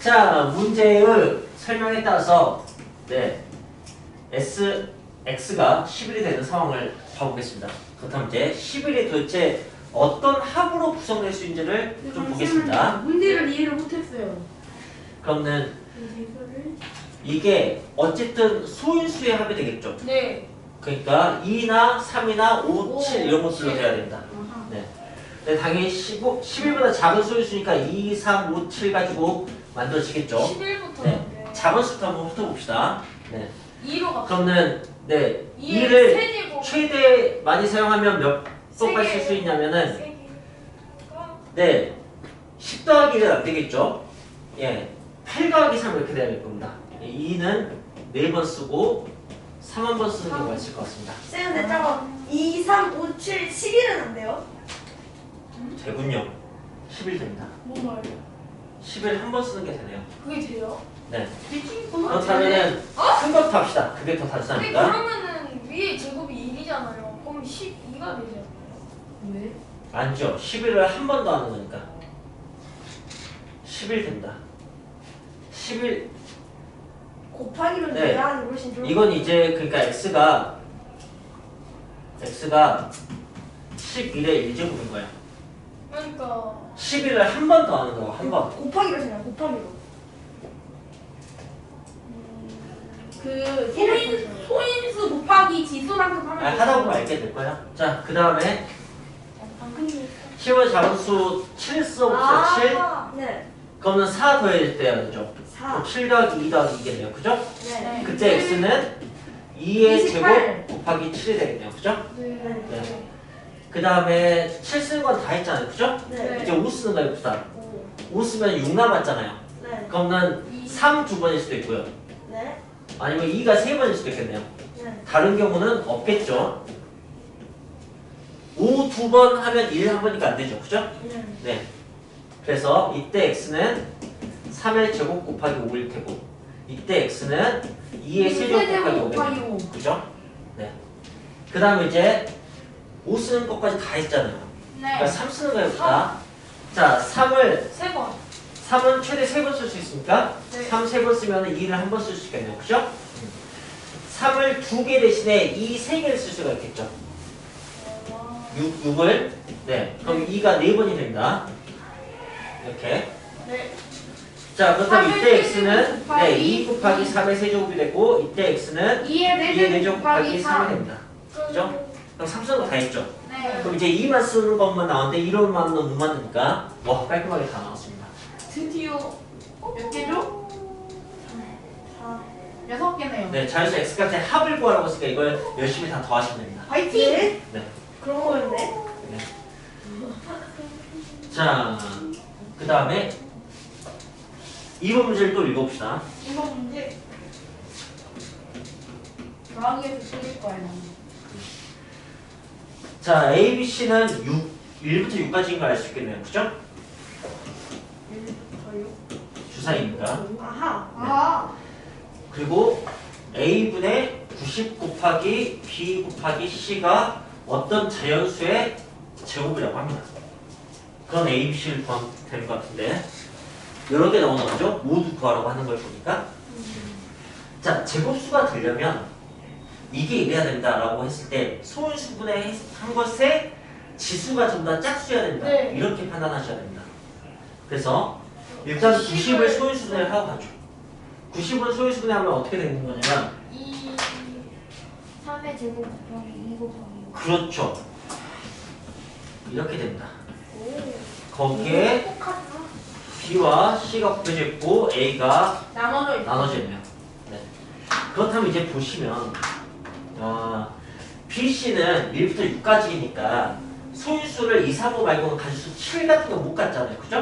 자, 문제의 설명에 따라서 네, x가 11이 되는 상황을 봐보겠습니다. 그렇다면 이제 11이 도대체 어떤 합으로 구성될 수 있는지를 좀 보겠습니다. 문제를 이해를 못했어요. 그러면 이게 어쨌든 소인수의 합이 되겠죠. 네. 그러니까 2나 3이나 5, 7 이런 것들로 돼야 된다. 아하. 네. 근데 당연히 11보다 작은 소인수니까 2, 3, 5, 7 가지고 만들어지겠죠. 11부터. 네. 작은 수부터 한번 훑어봅시다. 네. 2로 가. 그러면 네, 2를 2를 최대 많이 사용하면 몇 번까지 쓸 수 있냐면은 네, 10 더하기 1은 안 되겠죠. 예, 8 더하기 3 이렇게 될 겁니다. 2는 4번 쓰고 3 한 번 쓰는 경우가 있을 것 같습니다. 쌤, 근데 저거 2, 3, 5, 7, 11은 안 돼요? 되군요. 11 됩니다. 뭔 말이야? 11 한 번 쓰는 게 되네요. 그게 돼요? 네. 미친 그렇다면은 큰 것부터 합시다. 그게 더 근데 단순하니까. 그러면은 위에 제곱이 1이잖아요. 그럼 12가 되지 않나요? 왜? 아니죠. 11을 한 번 더 하는 거니까. 11 된다. 11 곱하기면 네. 돼야 하는 훨씬 좋을 이건 이제 그러니까 x가 11의 1제곱인 거야. 그러니까 11을 한 번 더 하는 거고 한 번. 곱하기로 생각, 곱하기로. 그 소인수 곱하기 지수만큼 하면 하다 보면 알게 될 거야. 자, 그 다음에 10을 작은 수 7 써봅시다. 7. 네. 그러면 4 더해야 되죠. 4. 7 더하기 2 더하기 2겠네요. 그죠? 네. 그때 x는 2의 28. 제곱 곱하기 7이 되겠네요. 그죠? 네. 네. 그 다음에 7 쓰는 건 다 했잖아요. 그죠? 네. 이제 5 쓰는 거 해봅시다. 오. 5 쓰면 6 남았잖아요. 네. 그러면 3 두 번일 수도 있고요. 네. 아니면 2가 3번일 수도 있겠네요. 네. 다른 경우는 없겠죠. 5 두 번 하면 1 한 번이니까 안 되죠. 그죠? 네. 네. 그래서 이때 x는 3의 제곱 곱하기 5일 테고 이때 x는 2의 세제곱 곱하기 5겠네요. 그죠? 네. 그 다음에 이제 5 쓰는 것까지 다 했잖아요. 그러니까 3 쓰는 거 해볼까? 자, 3번. 3은 최대 3번 쓸 수 있으니까 네. 3 3번 쓰면 2를 한 번 쓸 수 있겠네요. 그죠? 3을 2개 대신에 2 3개를 쓸 수가 있겠죠. 6을 네. 그럼 2가 4번이 된다. 이렇게. 네. 자, 그렇다면 3의 이때 x는 세제곱 곱하기 네, 2 곱하기 3의 세제곱이 되고 이때 x는 2의 2의 4제곱 곱하기 3이 4 됩니다. 그죠? 그럼 3 쓰는 거 다 했죠. 네. 그럼 이제 2만 쓰는 것만 나왔는데 1로만 못 만드니까 와, 깔끔하게 다 나왔습니다. 드디어 몇 개죠? 4. 6개네요. 네, 자연수 x값의 합을 구하라고 했으니까 이걸 열심히 다 더하시면 됩니다. 화이팅! 네. 네. 그런 거였네. 네. 자, 그 다음에 2번 문제를 또 읽어봅시다. 이번 문제 더하기에서 틀릴 거예요. 자, A, B, C는 1부터 6까지인 걸 알 수 있겠네요. 그죠? 1부터 6. 주사위니까. 아하. 아, 그리고 A분의 90 곱하기 B 곱하기 C가 어떤 자연수의 제곱이라고 합니다. 그런 A, B, C를 구하면 되는 것 같은데 여러 개 나오는 거죠? 모두 구하라고 하는 걸 보니까 자, 제곱수가 되려면 이게 이래야 된다라고 했을 때 소인수분해 한 것에 지수가 좀 더 짝수여야 된다. 네. 이렇게 판단하셔야 됩니다. 그래서 일단 90을 소인수분해를 하고 가죠. 90을 소인수분해하면 어떻게 되는 거냐면 2, 3의 제곱 곱하기 2 곱하기 5. 그렇죠. 이렇게 됩니다. 오. 거기에 똑같아. B와 C가 곱해져 있고 A가 나눠져 있어. 나눠져 있네요. 네. 그렇다면 이제 보시면 B, C는 1부터 6까지니까 소인수를 2, 3, 5 말고는 가지수 7 같은 거 못 갔잖아요. 그죠?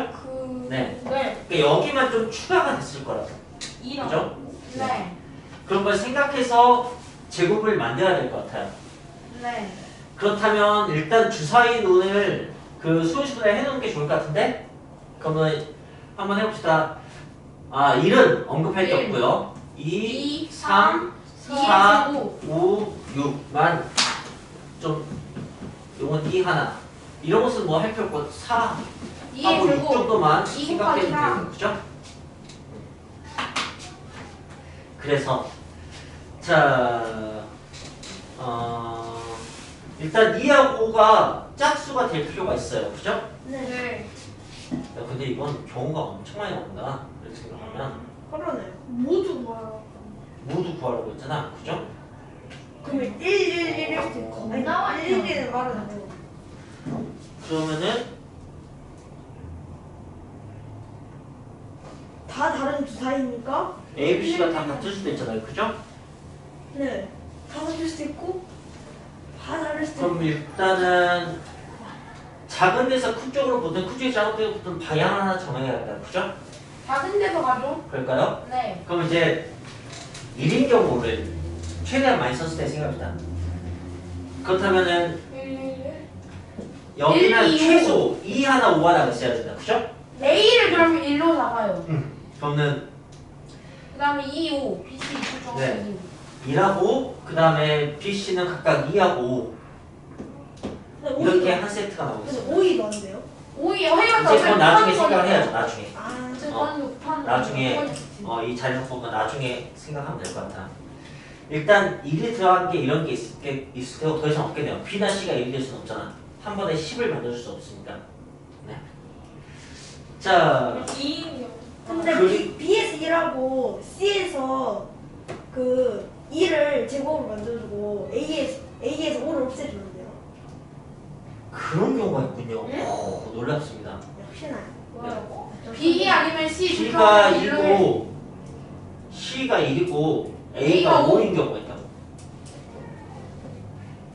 네. 네. 그러니까 여기만 좀 추가가 됐을 거라고. 2랑. 그죠? 네. 그런 걸 생각해서 제곱을 만들어야 될 것 같아요. 네. 그렇다면 일단 주사위 논을 그 소인수분해 해놓는 게 좋을 것 같은데 그러면 한번 해봅시다. 1은 언급할 게 1. 없고요. 2, 3, 3, 4, 5. 5, 6만 좀 요건 2 하나 이런 것은 뭐 할 필요 없고 4 하고 2의 6 제곱. 정도만 2 생각해 곱하기 주면 돼요. 그죠? 그래서 자 일단 2하고 5가 짝수가 될 필요가 있어요. 그죠? 네. 야, 근데 이건 경우가 엄청 많이 나온다. 이렇게 생각하면 그러네요. 모두 뭐야? 모두 구하라고 했잖아. 그죠? 그러면 111일 수도 있고. 아니, 겁나 많이 111은 말은 안 되고. 그러면은 다 다른 주사위니까? A, B, C가 다 같을 수도 있잖아요. 그죠? 네. 다 같을 수도 있고, 다 다를 수도 그럼 있고. 일단은 작은 데서 큰 쪽으로 보든 큰 쪽에서 작은 데로 보든 방향 하나 정해야 한다. 그죠? 작은 데서 가죠? 그럴까요? 네. 그럼 이제 1인 경우를 최대한 많이 썼을 때 생각합니다. 그렇다면은 1, 여기는 1, 2, 최소 2 하나 5 하나가 있어야 된다. 그죠? A를 그러면 1로 나가요. 그러면 그 다음에 2, 5, B, C 쭉 네. 2하고 그 다음에 B, C는 각각 2하고 5 이렇게 한 세트가 나오고 근데 있어요. 5위도 안 돼요? 5위 해봤자 이제 그건 나중에 생각을 해야죠. 나중에. 아, 나중에 이 자연수법은 나중에 생각하면 될 것 같아. 일단 1이 들어간 게 이런 게 있을 테고 더 이상 없게 돼요. B나 C가 1이 될 수는 없잖아. 한 번에 10을 만들어줄 수 없으니까. 네. 자, 2인이요. 근데 B에서 1하고 C에서 그 2를 제곱을 만들어주고 A에서 5를 없애주는데요. 그런 경우가 있군요. 오, 놀랍습니다. 역시나. 뭐라고? B 아니면 C B가 중에 1이고 C가 1이고 A가 A가 5인 경우가 있다고.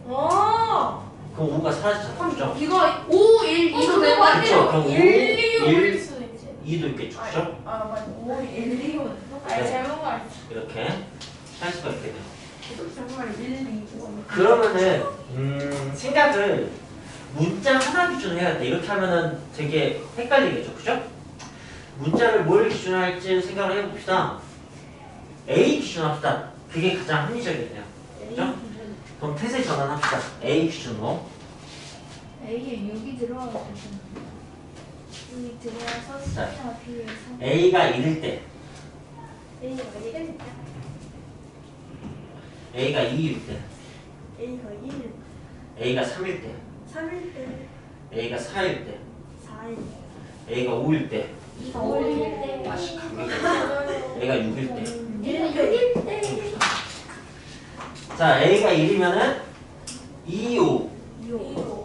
어. 그럼 5가 사라지잖아. 그죠? 이거 5, 1, 2도 되고 그쵸. 그럼 5, 1, 2, 5일 1, 수도 있지. 2도 있겠죠. 그죠? 아 맞아. 5, 1, 2, 5. 아니 네. 잘못 말했어. 이렇게 할 수가 있겠네요. 정말 1, 2, 5. 그러면은 생각을 문자 하나 기준으로 해야 돼. 이렇게 하면은 되게 헷갈리겠죠. 그죠? 문자를 뭘 기준으로 할지 생각을 해봅시다. A 기준으로 합시다. 그게 가장 합리적이네요. 그죠? 그럼 태세 전환합시다. A 기준으로. A에 6이 들어가야 되잖아. 6이 들어와서 자. C와 B에서 A가 1일 때, A가 1, A가 2일 때, A가 1, A가 3일 때, 3일 때, A가 4일 때, 4일, A가 5일 때, 2가 5일 때 다시 감기가 A가 6일 때. 1, 6일 때, 자, A가 1이면은 2, 5 2호.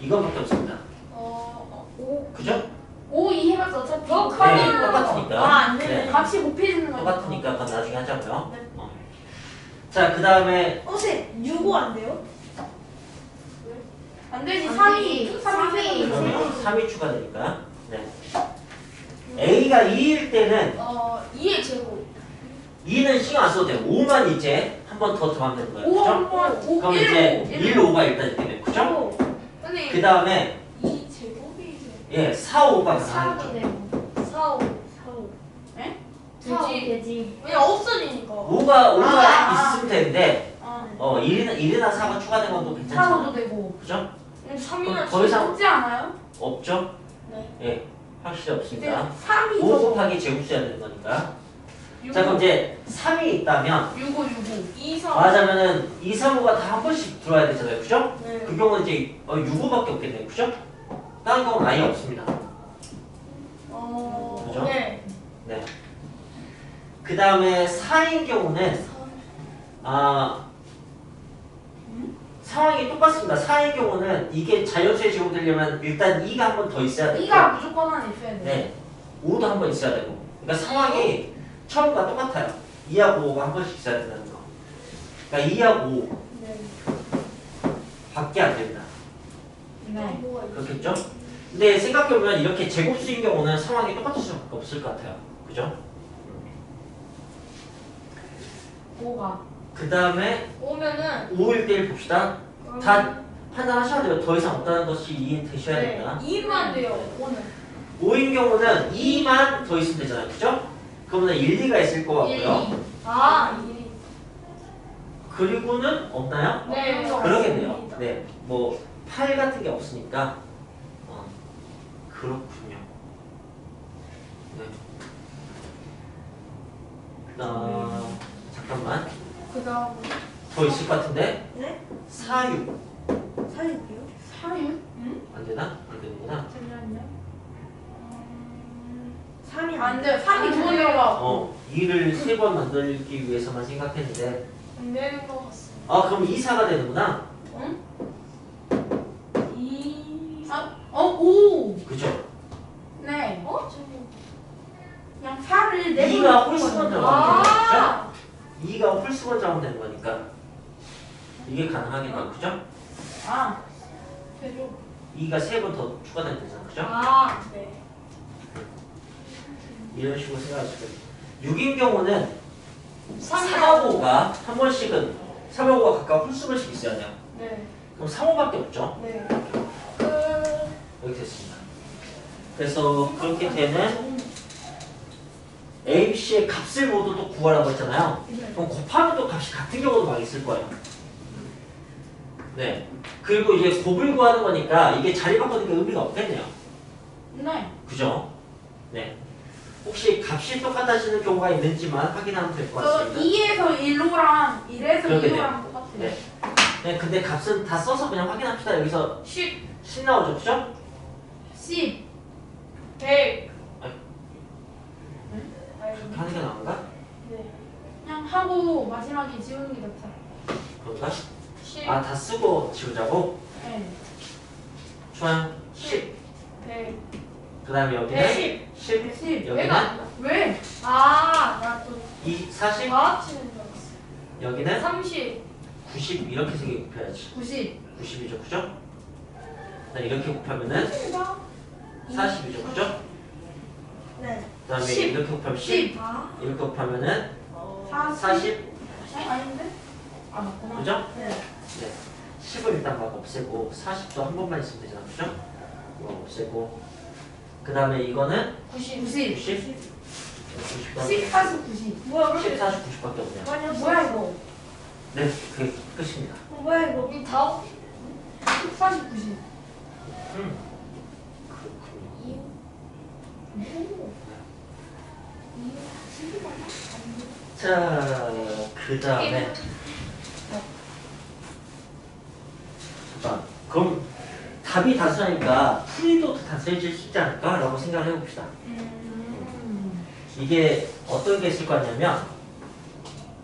이거밖에 없습니다. 5, 그죠? 5, 2 해봤자 어차피 네, 똑같아요. 똑같으니까. 아, 안 되네. 네, 값이 곱해지는 거니까. 똑같으니까 그건 나중에 하자고요. 네. 자, 그 다음에 쌤, 6호 안 돼요? 안 되지. 안 3이 되지. 3이 그러면 3이 추가되니까. 네. A가 2일 때는 2의 제곱. 2는 신경 안 써도 돼요. 5만 이제 한 번 더 더하면 되는 거예요. 5 그죠? 한 번, 5, 그럼 1, 이제 5. 1, 5가 일단 이렇게 돼요. 그죠? 5. 근데 그 다음에 2 제곱이 이제 예, 4, 5가 4도 가능하죠. 되고 4, 5. 4, 5. 4도 되지. 되지. 왜냐 없어지니까. 5가 아. 있으면 되는데 아, 1이나 4가 추가된 것도 4도 괜찮잖아. 되고. 그죠? 3이나 더 이상- 없지 않아요? 없죠? 네. 예, 확실히 이제 없습니다. 3이 5 곱하기 제곱수야 되는 거니까. 6, 자, 그럼 이제 3이 있다면 6, 5, 6, 5. 2, 3. 말하자면은 2, 3, 5가 다 한 번씩 들어와야 되잖아요. 그죠? 네. 그 경우는 이제 6, 5밖에 없겠네요. 그죠? 다른 경우는 아예 없습니다. 그죠? 네. 네. 그 다음에 4인 경우는 상황이 똑같습니다. 4인 경우는 이게 자연수에 제곱되려면 일단 2가 한 번 더 있어야 되고 2가 무조건 하나 있어야 돼. 네. 5도 한 번 있어야 되고 그러니까 상황이 처음과 똑같아요. 2하고 5가 한 번씩 있어야 된다는 거. 그러니까 2하고 5 네. 밖에 안 됩니다. 네. 그렇겠죠? 근데 생각해보면 이렇게 제곱수인 경우는 상황이 똑같을 수밖에 없을 것 같아요. 그죠? 5가. 그 다음에 오면은 5일 때 봅시다. 다 판단하셔야 돼요. 더 이상 없다는 것이 이해되셔야 됩니다. 2만 돼요. 오늘. 5인 경우는 2만 더 있으면 되잖아요. 그죠? 그러면 1, 2가 있을 것 같고요. 1, 2. 아, 1, 2. 그리고는 없나요? 네. 그러겠네요. 네. 뭐 8 같은 게 없으니까 그렇군요. 네. 잠깐만. 그 다음 더 있을 것 같은데? 네? 4육. 46이요? 4육? 응? 안 되나? 안 되는구나. 잠시만요. 3이 안 돼요. 3이 두 번 들어가. 2를 3번 만들기 위해서만 생각했는데. 안 되는 것 같습니다. 그럼 2, 4가 되는구나. 응? 2, 3, 5. 그죠? 네. 그냥 4를 2가 홀수번 들어가면 되는 거죠? 아! 2가 홀수번 들어가면 되는 거니까. 이게 가능하겠네요. 그죠? 아. 대조. 2가 3번 더 추가되면 되잖아. 그죠? 아, 네. 이런 식으로 생각하시면 6인 경우는 3, 3하고가 한 번씩은 3하고가 각각 홀수번씩 있어야 돼요. 네. 그럼 3호밖에 없죠? 네. 이렇게 됐습니다. 그래서 그렇게 되는 A, B, C의 값을 모두 또 구하라고 했잖아요. 그럼 곱하면 또 값이 같은 경우도 많이 있을 거예요. 네. 그리고 이제 곱을 구하는 거니까 이게 자리 바꾸는 게 의미가 없겠네요. 네. 그죠? 네. 혹시 값이 똑같아지는 경우가 있는지만 확인하면 될 것 저 같습니다. 2에서 1로랑 1에서 그러겠네요. 2로랑 똑같아요. 네. 네. 근데 값은 다 써서 그냥 확인합시다. 여기서 10, 10 나오죠, 그죠? 10, 100. 아니. 아니, 그렇게 하는 게 나은가? 네. 그냥 하고 마지막에 지우는 게 낫다. 그런가? 10, 다 쓰고 지우자고? 네. 좋아요. 10. 100, 그 다음에 여기는 110, 10. 110. 여기는? 왜? 아, 나또 40. 과학치는 줄 알았어. 여기는 30, 90. 이렇게 세 개 곱해야지. 90. 90이죠, 그죠? 이렇게 곱하면은 40이죠, 그죠? 네. 그 다음에 10. 이렇게 곱하면 10. 10. 이렇게 곱하면은 40. 40. 아닌데? 아, 맞구나. 그죠? 네. 네. 10을 일단 막 없애고 40도 한 번만 있으면 되잖아, 그죠? 이거 없애고 그 다음에 이거는 90. 90. 90. 10, 40, 90. 뭐야, 그렇게 10, 40, 90밖에 없네요. 많이 없어. 뭐야, 이거? 네, 그게 끝입니다. 뭐야, 이거? 이 다음 10, 40, 90. 그렇군요. 자, 그 다음에 잠깐, 그럼 답이 단순하니까 풀이도 단순해질 수 있지 않을까? 라고 생각을 해봅시다. 이게 어떤 게 있을 거 같냐면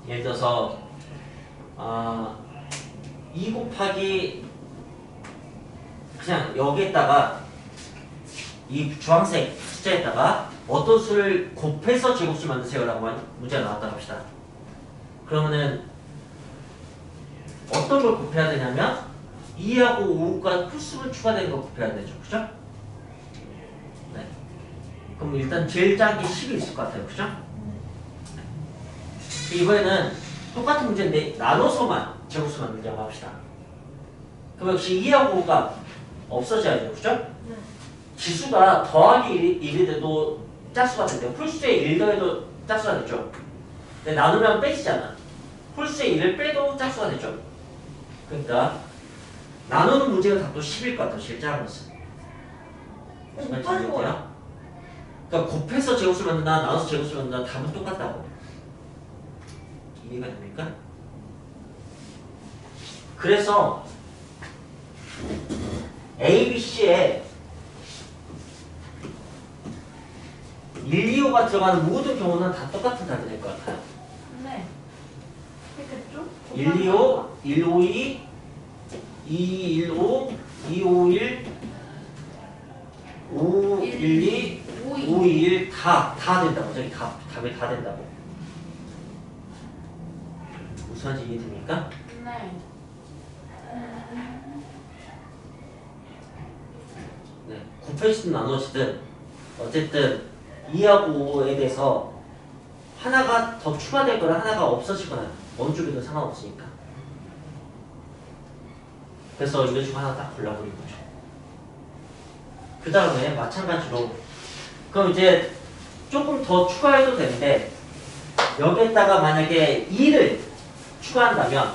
예를 들어서 2 곱하기 그냥 여기에다가 이 주황색 숫자에다가 어떤 수를 곱해서 제곱수 만드세요 라고 문제가 나왔다 합시다. 그러면은 어떤 걸 곱해야 되냐면 2하고 5가 풀수분 추가된 거 곱해야 되죠. 그죠? 네. 그럼 일단 제일 작은 게 10이 있을 것 같아요. 그죠? 네. 이번에는 똑같은 문제인데 나눠서만 제곱수 만들자고 합시다. 그럼 역시 2하고 5가 없어져야죠. 그죠? 네. 지수가 더하기 1이 돼도 짝수가 된대요. 풀수에 1 더해도 짝수가 되죠. 근데 나누면 빼지잖아. 풀수에 1을 빼도 짝수가 되죠. 그러니까 나누는 문제가 답도 10일 것 같아요. 제일 작은 것은. 곱하는 거야. 그러니까 곱해서 제곱수를 만든다, 나눠서 제곱수를 만든다 답은 똑같다고. 이해가 됩니까? 그래서 A, B, C에 1, 2, 5가 들어가는 모든 경우는 다 똑같은 답이 될 것 같아요. 네. 됐겠죠? 1, 2, 5, 1, 5, 2, 2, 1, 5, 2, 5, 1, 5, 1, 2, 5, 2, 1 다 된다고. 저기 답이 다 된다고. 무슨 말인지 이해됩니까? 네. 네. 곱해지든 나눠지든 어쨌든 2하고 5에 대해서 하나가 더 추가되거나 하나가 없어지거나 어느 쪽이든 상관없으니까. 그래서 이거 중 하나 딱 골라버린 거죠. 그 다음에 마찬가지로 그럼 이제 조금 더 추가해도 되는데 여기에다가 만약에 2를 추가한다면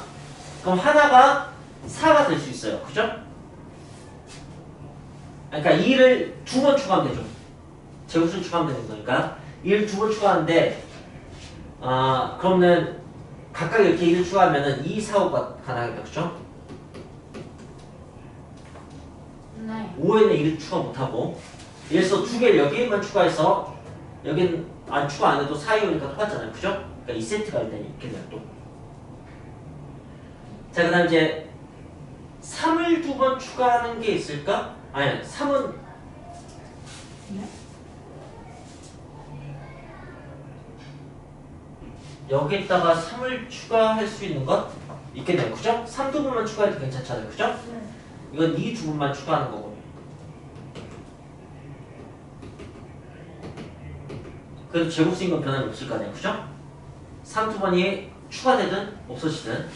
그럼 하나가 4가 될 수 있어요. 그죠? 그러니까 2를 두 번 추가하면 되죠. 제곱수를 추가하면 되는 거니까 2를 두 번 추가하는데 그러면 각각 이렇게 1을 추가하면은 2, 4, 5가 가능하겠죠, 그죠? 네. 5에는 1을 추가 못하고 예를 들어서 두 개를 여기에만 추가해서 여긴 추가 안 해도 4, 2오니까 똑같잖아요, 그죠? 그러니까 2세트가 일단 있겠네요, 또. 자, 그 다음 이제 3을 두 번 추가하는 게 있을까? 아니, 3은 네? 여기에다가 3을 추가할 수 있는 것 있겠네요, 그죠? 3 두 번만 추가해도 괜찮잖아요, 그죠? 네. 이건 2 두 번만 추가하는 거고. 그래도 제곱수인 건 변함이 없을 거 아니에요, 그죠? 3 두 번이 추가되든 없어지든.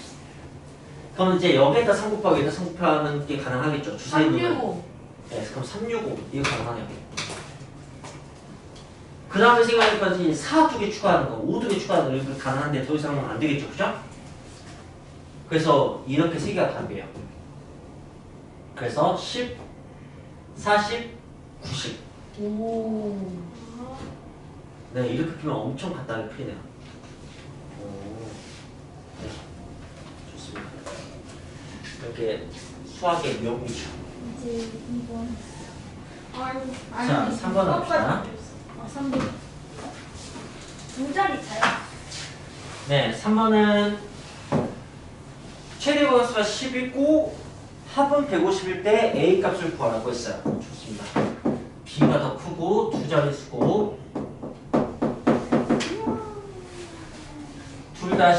그럼 이제 여기에다 3 곱하기 여기에다 3 곱하는 게 가능하겠죠, 주사위 분은. 365. 네, 그럼 365 이거 가능하네요. 그 다음에 생각할 것은 4 두 개 추가하는 거, 5 두 개 추가하는 거 이거 가능한데 더 이상은 안 되겠죠, 그죠? 그래서 이렇게 세 개가 답이에요. 그래서 10, 40, 90. 오. 네, 이렇게 풀면 엄청 간단하게 풀리네요. 네, 좋습니다. 이렇게 수학의 묘미죠. 이제 2번. 자, 3번 합시다. 3번. 두 자리 차요. 네, 3번은 최대 공약수가 10이고 합은 150일 때 A 값을 구하라고 했어요. 좋습니다. B가 더 크고 두 자릿수고 둘 다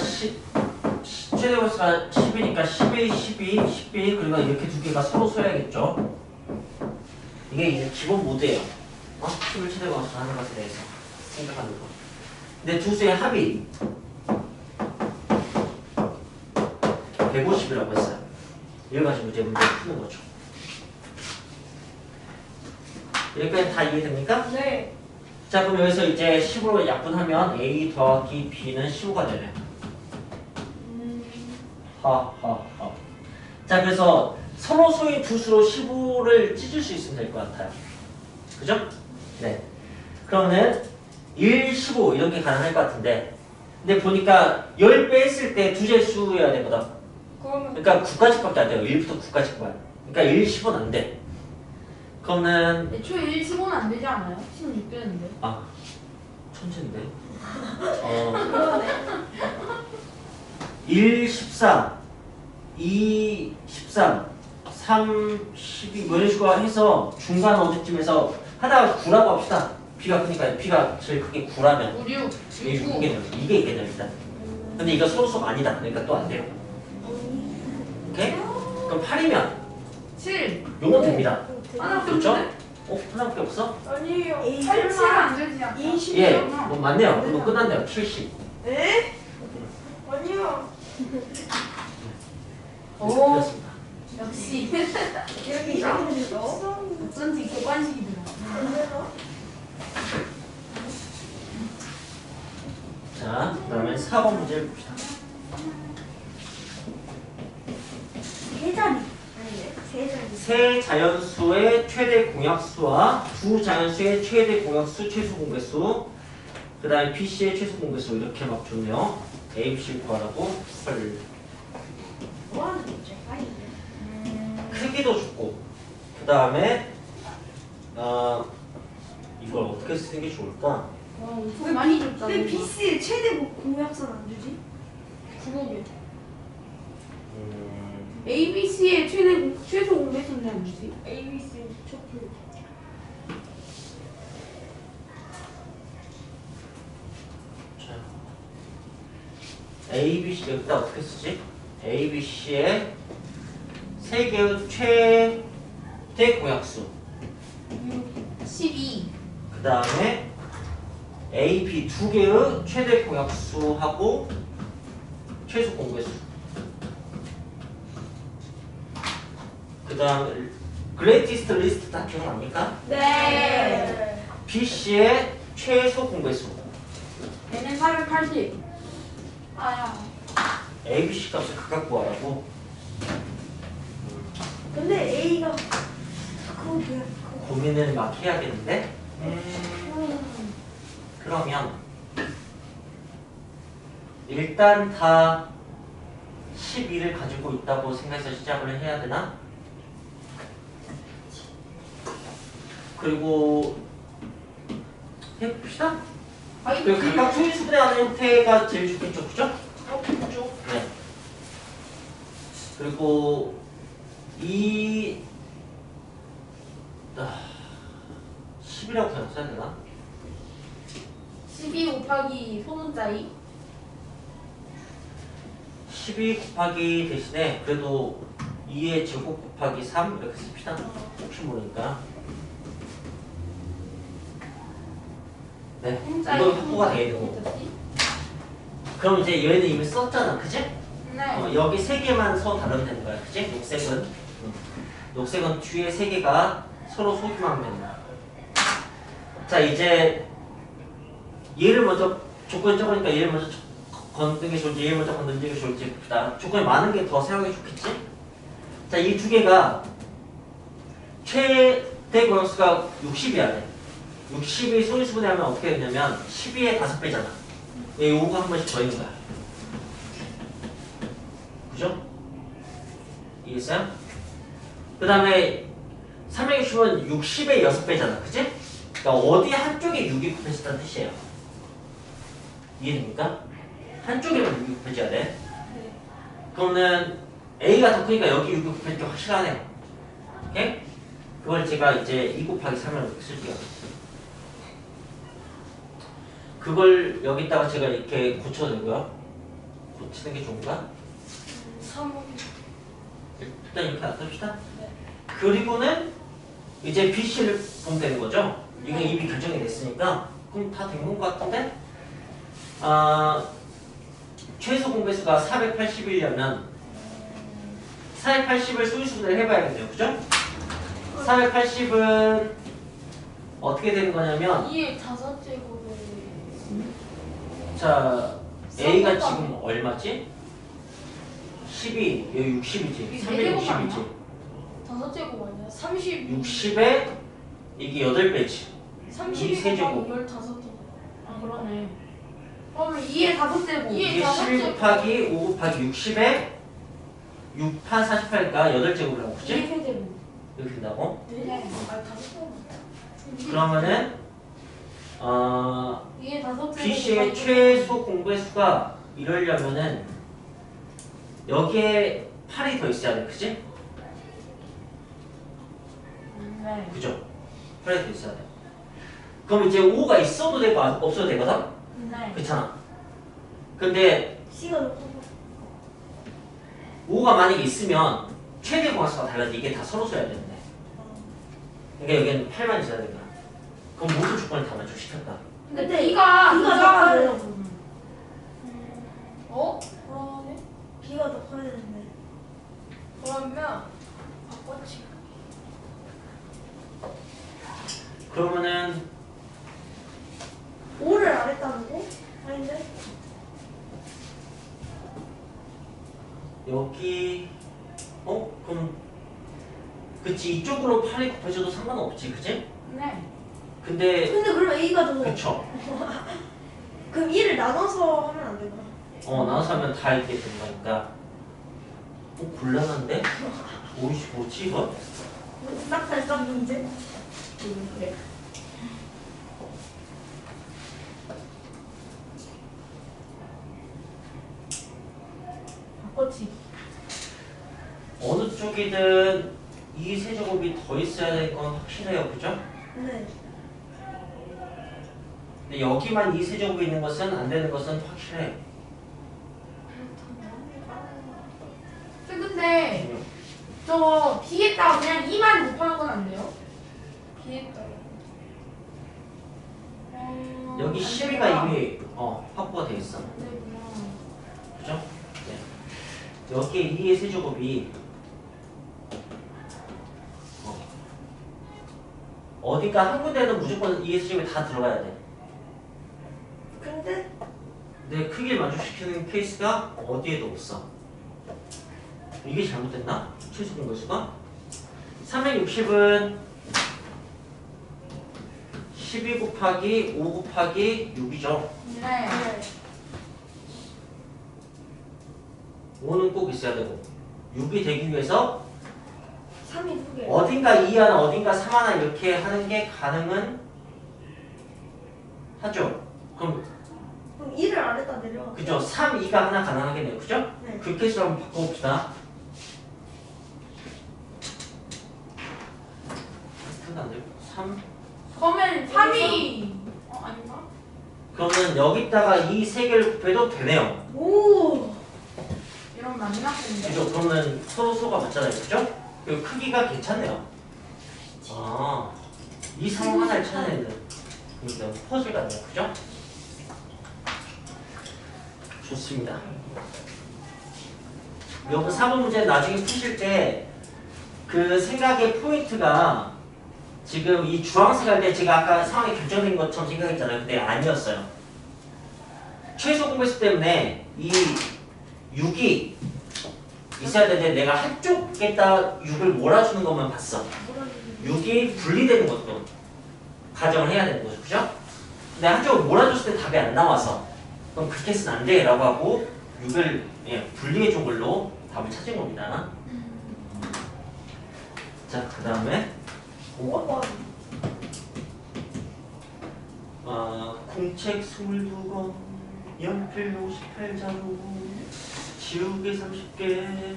최대 공약수가 10이니까 10A, 12, 10B 그리고 이렇게 두 개가 서로 써야겠죠. 이게 이제 기본 모드예요. 10을 최대 공약수 하는 것에 대해서 생각하는 거. 근데 두 수의 합이 150이라고 했어요. 이걸 가지고 이제 문제를 푸는 거죠. 여기까지 다 이해됩니까? 네. 자, 그럼 여기서 이제 10으로 약분하면 A 더하기 B는 15가 되네요. 하하하. 자, 그래서 서로 소위 두 수로 15를 찢을 수 있으면 될 것 같아요. 그죠? 네. 그러면은 1, 15 이런 게 가능할 것 같은데 근데 보니까 10배 했을 때 두 자릿수여야 되거든. 그러면 그러니까 9까지밖에 안 돼요. 1부터 9까지만. 그러니까 1, 10은 안 돼. 그러면 애초에 1, 15는 안 되지 않아요? 16 되는데. 천재인데. 1, 13, 2, 13, 3, 12 뭐 이런 식으로 해서 중간 어디쯤에서 하다가 9라고 합시다. B가 크니까 B가 제일 크게 9라면 5, 6, 이게 9. 6이겠네요. 이게 있겠네요 일단. 근데 이거 소수가 아니다. 그러니까 또 안 돼요. 오케이? 그럼 8이면 7. 요건 됩니다. 하나밖에 그렇죠? 없는데? 하나밖에 없어? 아니에요. 87은 안 되지 않나? 20. 예, 뭐 맞네요. 그럼 끝났네요. 70. 에? 아니요. 오. 틀렸습니다. 역시. 이렇게 이상한 거. 어쩐지 객관식이더라. 자, 그다음에 4번 문제를 봅시다. 세 자리. 아니네. 세 자리. 세 자연수의 최대 공약수와 두 자연수의 최대 공약수 최소 공배수 그 다음에 BC의 최소 공배수 이렇게 막 줬네요. A, B, C 구하라고 헐. 뭐 하는 거죠? 빨리. 크기도 줬고 그 다음에 이걸 어떻게 쓰는 게 좋을까? 와, 엄청 많이 줬다. 왜 BC의 최대 공약선 안 주지? 그거게. 음, ABC의 최소 공배수는 안 주지? ABC 초표. 자, A, B, C 여기다 어떻게 쓰지? A, B, C의 세 개의 최대 공약수 12. 그 다음에 A, B 두 개의 최대 공약수하고 최소 공배수 그 다음 그레이티스트 리스트 다 기억납니까? 네. BC의 최소 공배수 얘는 480. 아야. A, B, C 값을 각각 구하라고 근데 A가 그거 뭐야? 고민을 막 해야겠는데 그러면 일단 다 12를 가지고 있다고 생각해서 시작을 해야 되나? 그리고 해봅시다. 그리고 각각 소인수분해 하는 형태가 제일 좋겠죠, 그죠? 그렇죠. 네. 그리고 이 10이라고 그냥 써야 되나? 12 곱하기 소문자 2. 12 곱하기 대신에 그래도 2의 제곱 곱하기 3 이렇게 씁시다. 혹시 모르니까. 네, 이거 확보가 돼야 되고. 그럼 이제 얘는 이미 썼잖아, 그치? 네. 여기 3개만 서 다르면 되는 거야, 그치? 녹색은. 녹색은 뒤에 3개가 서로 소기만 하면 되는 거야. 자, 이제 얘를 먼저 조건이 적으니까 얘를 먼저 건드는 게 좋을지 얘를 먼저 건드는 게 좋을지 봅시다. 조건이 많은 게 더 사용하기 좋겠지? 자, 이 두 개가 최대 공역수가 60이야 돼. 60이 소인수분해 하면 어떻게 되냐면 12의 5배잖아. 여기 5가 한 번씩 더 있는 거야. 그죠? 이해했어요? 그 다음에 360은 60의 6배잖아. 그치? 그러니까 어디 한쪽에 6이 곱해졌다는 뜻이에요. 이해됩니까? 한쪽에만 6이 곱해져야 돼. 그러면 A가 더 크니까 여기 6이 곱해질 게 확실하네요. 오케이? 그걸 제가 이제 2 곱하기 3을 이렇게 쓸게요. 그걸 여기다가 제가 이렇게 고쳐주고요. 고치는 게 좋은가? 3. 일단 이렇게 놔둡시다. 그리고는 이제 BC를 보면 되는 거죠. 이거 이미 결정이 됐으니까 그럼 다 된 것 같은데? 최소 공배수가 480이려면 480을 소인수분해를 해봐야겠네요. 그죠? 480은 어떻게 되는 거냐면 2의 5제곱을. 자 A가 지금 얼마지? 12, 여기 60이지. 360이지. 5제곱 아니야? 30. 60에 이게 8배지. 32 세제곱. 곱하기 15제곱. 아 그러네. 그러면 2의 5제곱. 2의 이게 11 5제곱. 곱하기 5 곱하기 60에 6판 48이니까 8제곱이라고 그치? 2세제곱. 이렇게 된다고? 네. 아 5제곱. 그러면은 2의 5제곱. BC의 최소 공배수가 이러려면은 여기에 8이 더 있어야 돼, 그치? 네. 그죠? 8이 더 있어야 돼. 그럼 이제 5가 있어도 되고 없어도 되거든? 네. 그렇잖아. 근데 C가 높아서 5가 만약에 있으면 최대 공화수가 달라져. 이게 다 서로 써야 되는데. 그러니까 여기는 8만 있어야 되잖아. 그럼 모든 조건을 다 만족시켰다. 근데 B가 B가 더 이상하네. 커야 되는데 어? 그러네. B가 더 커야 되는데 그러면 바꿔치. 그러면은 5를 안 했다는데? 아닌데? 여기 그럼 그치 이쪽으로 8이 곱해져도 상관없지 그치? 네. 근데 근데 그럼 A가 더 그쵸 그럼 1을 나눠서 하면 안 되나? 나눠서 하면 다 이렇게 되는 거니까 곤란한데? 뭐지 이거? 딱달딱 문제? 그래. 바꿔치. 어느 쪽이든 이 세제곱이 더 있어야 될 건 확실해요 그죠? 네 근데 여기만 이 세제곱이 있는 것은 안 되는 것은 확실해. 근데 저 B에다가 그냥 2만 곱하는 건 안 돼요? B에다가. 여기 12가 이미 확보가 돼 있어. 안 되구나. 그죠? 네. 여기에 2의 세제곱이 어디가 한 군데는 무조건 2의 세제곱이 다 들어가야 돼. 근데 근데 크게 만족시키는 케이스가 어디에도 없어. 이게 잘못됐나? 최소 공배수가? 360은 12 곱하기 5 곱하기 6이죠. 네. 5는 꼭 있어야 되고 6이 되기 위해서 3이 2개. 어딘가 2 하나 어딘가 3 하나 이렇게 하는 게 가능은 하죠. 그럼 그럼 1을 아래다 내려. 그죠? 3, 2가 하나 가능하겠네요. 그죠? 네. 그 케이스로 한번 바꿔봅시다. 안 돼요. 3 그러면 3이 아닌가? 그러면 여기다가 이 세 개를 곱해도 되네요. 오. 이러면 안 맞는데. 그죠? 그러면 서로가 맞잖아요. 그죠? 그리고 크기가 괜찮네요. 아, 이 상황 하나를 찾아내는 그러니까 퍼즐 같네요. 그죠? 좋습니다. 여러분 4번 문제 나중에 푸실 때 그 생각의 포인트가 지금 이 주황색 할 때 제가 아까 상황이 결정된 것처럼 생각했잖아요. 근데 아니었어요. 최소 공배수 때문에 이 6이 있어야 되는데 내가 한쪽에다 6을 몰아주는 것만 봤어. 6이 분리되는 것도 가정을 해야 되는 거죠. 그죠? 근데 한쪽을 몰아줬을 때 답이 안 나와서 그럼 그 케이스는 안 돼 라고 하고 6을 분리해 준 걸로 답을 찾은 겁니다. 자, 그 다음에 5번. 공책 22권, 연필 58자루, 지우개 30개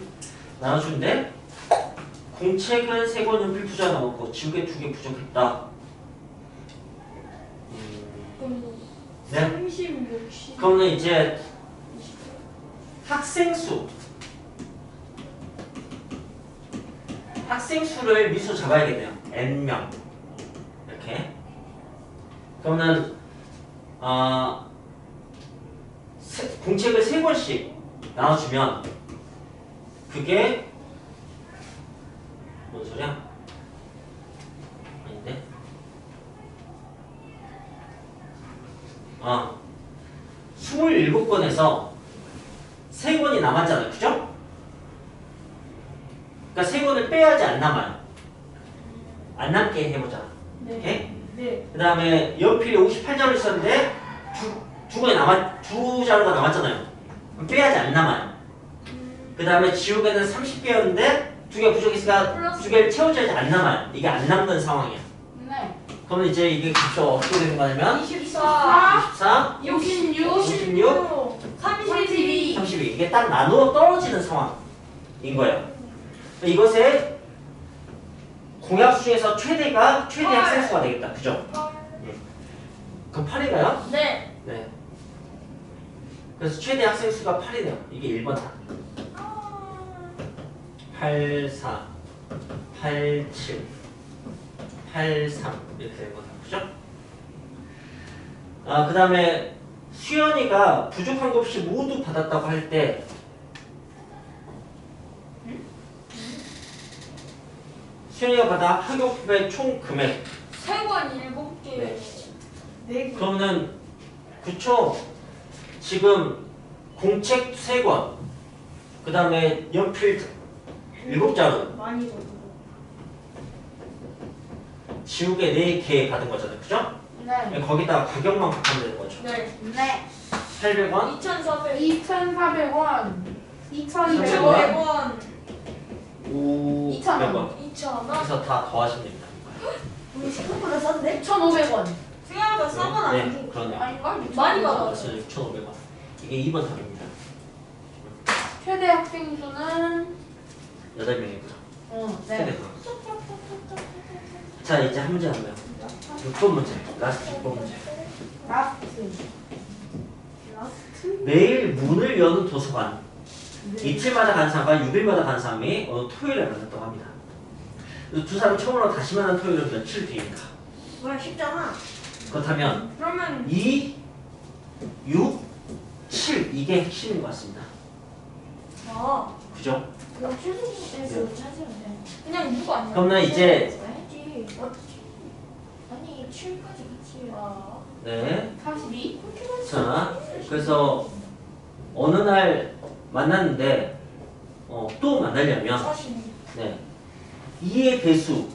나눠주는데 공책은 3권, 연필 2자 남았고 지우개 2개 부족했다. 네. 30, 60. 그러면 이제 학생 수를 미수 잡아야겠네요. n명 이렇게. 그러면 공책을 3권씩 나눠주면 그게 뭔 소리야? 아닌데? 27권에서 3권이 남았잖아요. 그죠? 그러니까 3권을 빼야지 안 남아요. 안 남게 해보자. 오케이? 네. 그 다음에 연필이 58자루 있었는데 두 자루가 남았잖아요. 그럼 빼야지 안 남아요. 그 다음에 지우개는 30개였는데 2개 부족했으니까 2개를 채워줘야지 안 남아요. 이게 안 남는 상황이야. 네. 그러면 이제 이게 값이 어떻게 되는 거냐면 24, 24, 66, 56, 32. 32 이게 딱 나누어 떨어지는 상황인 거예요. 이것의 공약수 중에서 최대 학생수가 되겠다. 그죠? 그럼 8인가요? 네. 네. 그래서 최대 학생수가 8이네요. 이게 1번 답. 84, 87, 83 이렇게 되는 거죠. 그죠? 그 다음에 수연이가 부족한 거 없이 모두 받았다고 할 때 수연이가 받아 학용품의 총 금액 3권 7개. 네. 4개. 그러면은 그쵸 지금 공책 3권 그 다음에 연필 7자루 많이 걷어. 지우개 4개 받은 거잖아요. 그죠? 네. 거기다가 가격만 곱하면 되는 거죠. 네. 네. 800원 2,400. 2,400원. 2,100원. 2,100원. 500원 2,000원. 그래서 다 더하시면 됩니다. 우리 생각보다 싼데? 1,500원. 생각보다 싼 건 네, 아니고. 그러네요. 아닌가? 많이 받아. 그래서 6,500원 이게 2번 답입니다. 최대 학생 수는 8명이고요. 네. 최대 자 이제 한 문제 남아요. 6번 문제 라스트 6번 문제. 라스트. 매일 문을 여는 도서관 이틀마다 간 사람과 6일마다 간 사람이 어느 토요일에 만났다고 합니다. 두 사람 처음으로 다시 만난 토요일은 며칠 뒤입니까? 뭐야 쉽잖아. 그렇다면 그러면 2, 6, 7 이게 핵심인 것 같습니다. 아. 그죠? 그럼 출석에서 찾으면 돼. 그냥 누구 아니야? 그러면 이제 해야지. 아니 7까지 같이 와. 네. 42? 자 그래서 어느 날 만났는데 또 만나려면 42. 네. 2의 배수,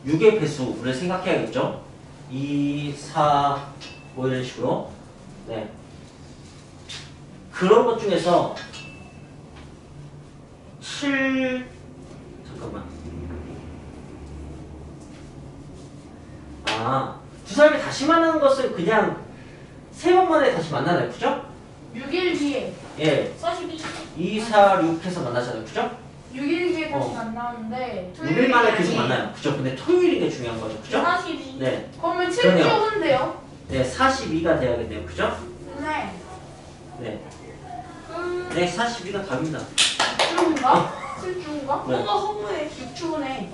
6의 배수를 생각해야겠죠? 2, 4, 뭐 이런 식으로. 네. 그런 것 중에서 잠깐만. 두 사람이 다시 만나는 것을 그냥 3번 만에 다시 만나나요? 그죠? 6일 뒤에 예. 42. 2, 4, 6 해서 만나잖아요. 그죠? 6일 뒤에 다시 어. 만나는데 6일 만에 계속 만나요. 그죠? 근데 토요일이 게 중요한 거죠. 그죠? 42. 네. 그러면 그러네요. 7주 후인데요? 네, 42가 돼야겠네요. 그죠? 네. 네. 네, 42가 답입니다. 6주인가? 7주인가? 네. 뭔가 허무해. 6주 후네.